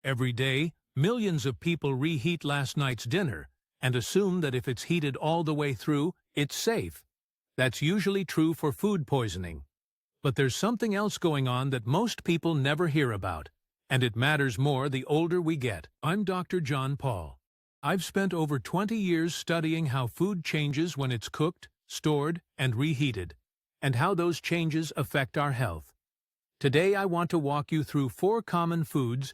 Every day, millions of people reheat last night's dinner and assume that if it's heated all the way through, it's safe. That's usually true for food poisoning. But there's something else going on that most people never hear about, and it matters more the older we get. I'm Dr. John Paul. I've spent over 20 years studying how food changes when it's cooked, stored, and reheated, and how those changes affect our health. Today I want to walk you through 4 common foods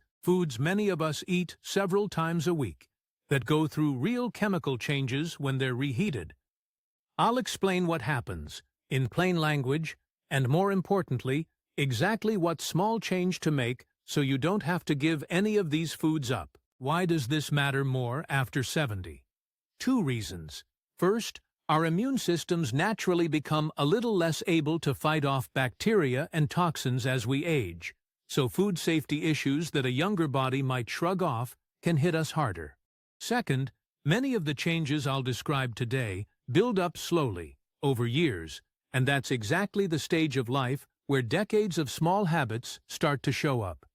many of us eat several times a week, that go through real chemical changes when they're reheated. I'll explain what happens, in plain language, and more importantly, exactly what small change to make so you don't have to give any of these foods up. Why does this matter more after 70? 2 reasons. First, our immune systems naturally become a little less able to fight off bacteria and toxins as we age, so food safety issues that a younger body might shrug off can hit us harder. Second, many of the changes I'll describe today build up slowly, over years, and that's exactly the stage of life where decades of small habits start to show up.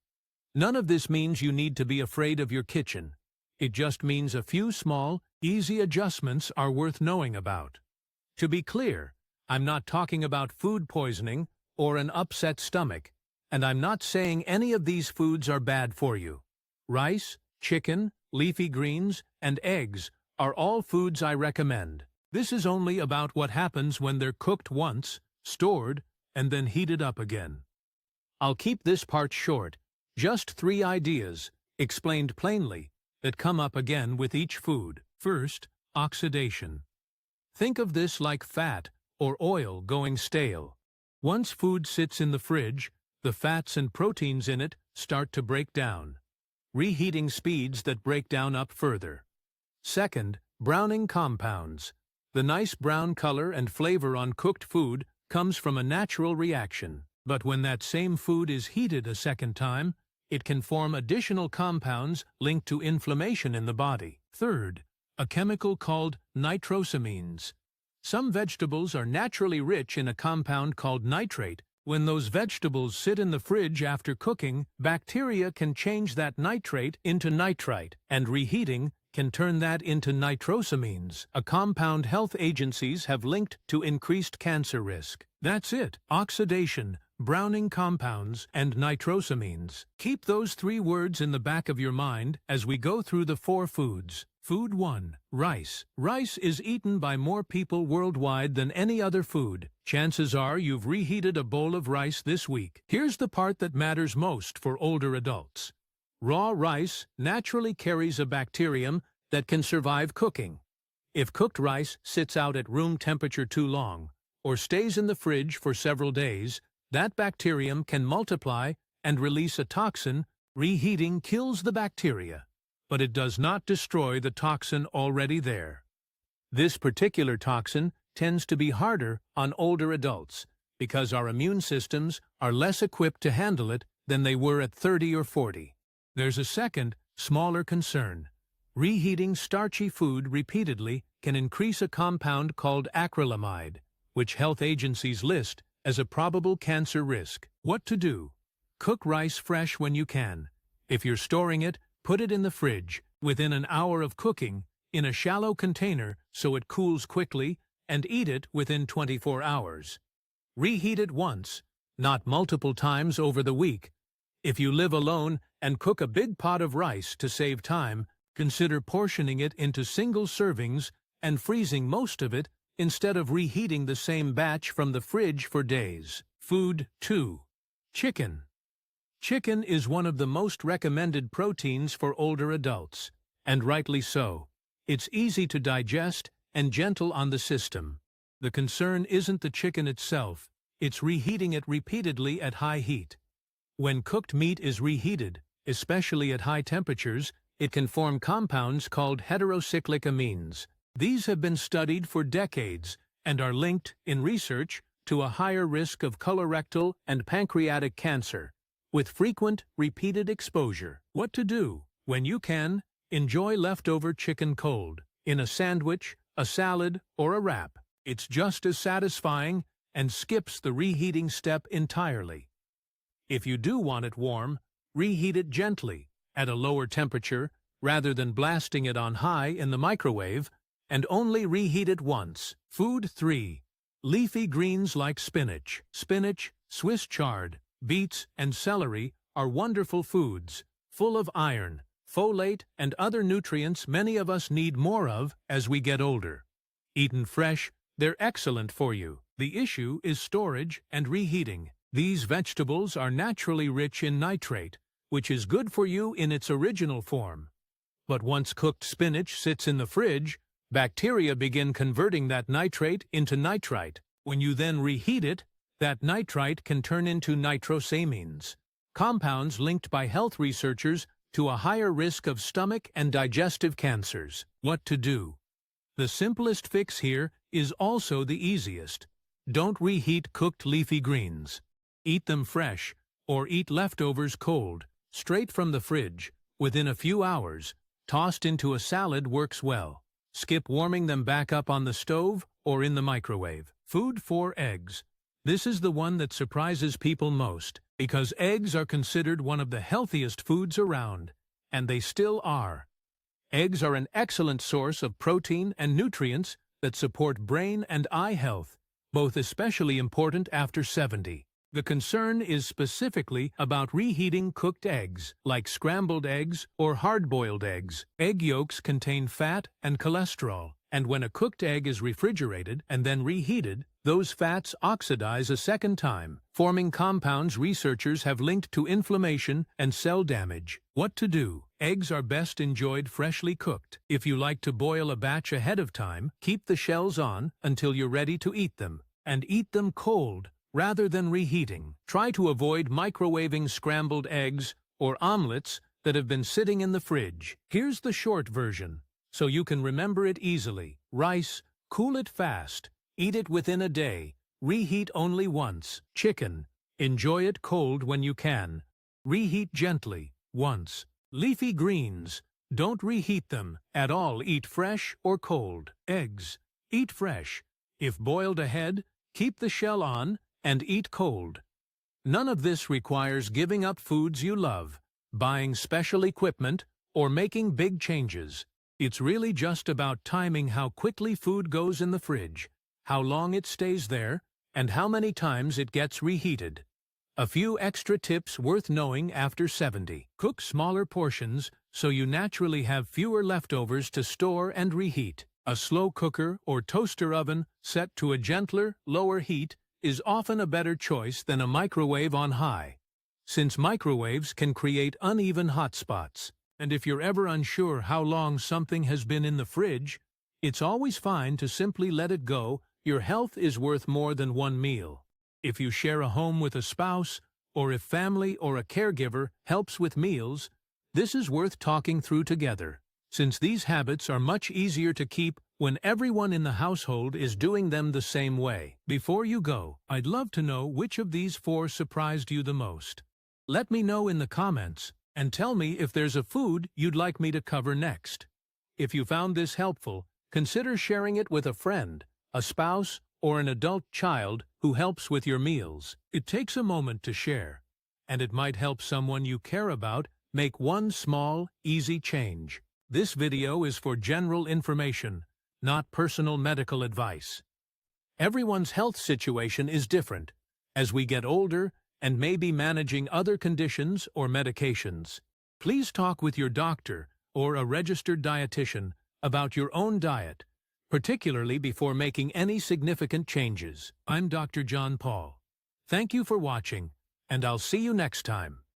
None of this means you need to be afraid of your kitchen. It just means a few small, easy adjustments are worth knowing about. To be clear, I'm not talking about food poisoning or an upset stomach, and I'm not saying any of these foods are bad for you. Rice, chicken, leafy greens, and eggs are all foods I recommend. This is only about what happens when they're cooked once, stored, and then heated up again. I'll keep this part short, just 3 ideas, explained plainly, that come up again with each food. First, oxidation. Think of this like fat or oil going stale. Once food sits in the fridge, the fats and proteins in it start to break down. Reheating speeds that break down up further. Second, browning compounds. The nice brown color and flavor on cooked food comes from a natural reaction, but when that same food is heated a second time, it can form additional compounds linked to inflammation in the body. Third, a chemical called nitrosamines. Some vegetables are naturally rich in a compound called nitrate. When those vegetables sit in the fridge after cooking, bacteria can change that nitrate into nitrite, and reheating can turn that into nitrosamines, a compound health agencies have linked to increased cancer risk. That's it, oxidation, browning compounds, and nitrosamines. Keep those 3 words in the back of your mind as we go through the 4 foods. Food 1. Rice. Rice is eaten by more people worldwide than any other food. Chances are you've reheated a bowl of rice this week. Here's the part that matters most for older adults. Raw rice naturally carries a bacterium that can survive cooking. If cooked rice sits out at room temperature too long, or stays in the fridge for several days, that bacterium can multiply and release a toxin. Reheating kills the bacteria, but it does not destroy the toxin already there. This particular toxin tends to be harder on older adults because our immune systems are less equipped to handle it than they were at 30 or 40. There's a second, smaller concern. Reheating starchy food repeatedly can increase a compound called acrylamide, which health agencies list as a probable cancer risk. What to do? Cook rice fresh when you can. If you're storing it, put it in the fridge, within an hour of cooking, in a shallow container so it cools quickly, and eat it within 24 hours. Reheat it once, not multiple times over the week. If you live alone and cook a big pot of rice to save time, consider portioning it into single servings and freezing most of it instead of reheating the same batch from the fridge for days. Food 2. Chicken. Chicken is one of the most recommended proteins for older adults, and rightly so. It's easy to digest and gentle on the system. The concern isn't the chicken itself, it's reheating it repeatedly at high heat. When cooked meat is reheated, especially at high temperatures, it can form compounds called heterocyclic amines. These have been studied for decades and are linked, in research, to a higher risk of colorectal and pancreatic cancer, with frequent, repeated exposure. What to do? When you can, enjoy leftover chicken cold, in a sandwich, a salad, or a wrap. It's just as satisfying and skips the reheating step entirely. If you do want it warm, reheat it gently, at a lower temperature rather than blasting it on high in the microwave, and only reheat it once. Food 3. Leafy greens like spinach. Spinach, Swiss chard, beets, and celery are wonderful foods, full of iron, folate, and other nutrients many of us need more of as we get older. Eaten fresh, they're excellent for you. The issue is storage and reheating. These vegetables are naturally rich in nitrate, which is good for you in its original form. But once cooked spinach sits in the fridge, bacteria begin converting that nitrate into nitrite. When you then reheat it, that nitrite can turn into nitrosamines, compounds linked by health researchers to a higher risk of stomach and digestive cancers. What to do? The simplest fix here is also the easiest. Don't reheat cooked leafy greens. Eat them fresh, or eat leftovers cold, straight from the fridge, within a few hours. Tossed into a salad works well. Skip warming them back up on the stove or in the microwave. Food 4. Eggs. This is the one that surprises people most, because eggs are considered one of the healthiest foods around, and they still are. Eggs are an excellent source of protein and nutrients that support brain and eye health, both especially important after 70. The concern is specifically about reheating cooked eggs, like scrambled eggs or hard-boiled eggs. Egg yolks contain fat and cholesterol, and when a cooked egg is refrigerated and then reheated, those fats oxidize a second time, forming compounds researchers have linked to inflammation and cell damage. What to do? Eggs are best enjoyed freshly cooked. If you like to boil a batch ahead of time, keep the shells on until you're ready to eat them, and eat them cold rather than reheating. Try to avoid microwaving scrambled eggs or omelets that have been sitting in the fridge. Here's the short version, so you can remember it easily. Rice, cool it fast. Eat it within a day. Reheat only once. Chicken, enjoy it cold when you can. Reheat gently, once. Leafy greens, don't reheat them at all. Eat fresh or cold. Eggs, eat fresh. If boiled ahead, keep the shell on and eat cold. None of this requires giving up foods you love, buying special equipment, or making big changes. It's really just about timing how quickly food goes in the fridge, how long it stays there, and how many times it gets reheated. A few extra tips worth knowing after 70. Cook smaller portions so you naturally have fewer leftovers to store and reheat. A slow cooker or toaster oven set to a gentler, lower heat is often a better choice than a microwave on high, since microwaves can create uneven hot spots. And if you're ever unsure how long something has been in the fridge, it's always fine to simply let it go. Your health is worth more than one meal. If you share a home with a spouse, or if family or a caregiver helps with meals, this is worth talking through together, since these habits are much easier to keep when everyone in the household is doing them the same way. Before you go, I'd love to know which of these 4 surprised you the most. Let me know in the comments, and tell me if there's a food you'd like me to cover next. If you found this helpful, consider sharing it with a friend, a spouse, or an adult child who helps with your meals. It takes a moment to share, and it might help someone you care about make one small, easy change. This video is for general information, not personal medical advice. Everyone's health situation is different as we get older and may be managing other conditions or medications. Please talk with your doctor or a registered dietitian about your own diet, particularly before making any significant changes. I'm Dr. John Paul. Thank you for watching, and I'll see you next time.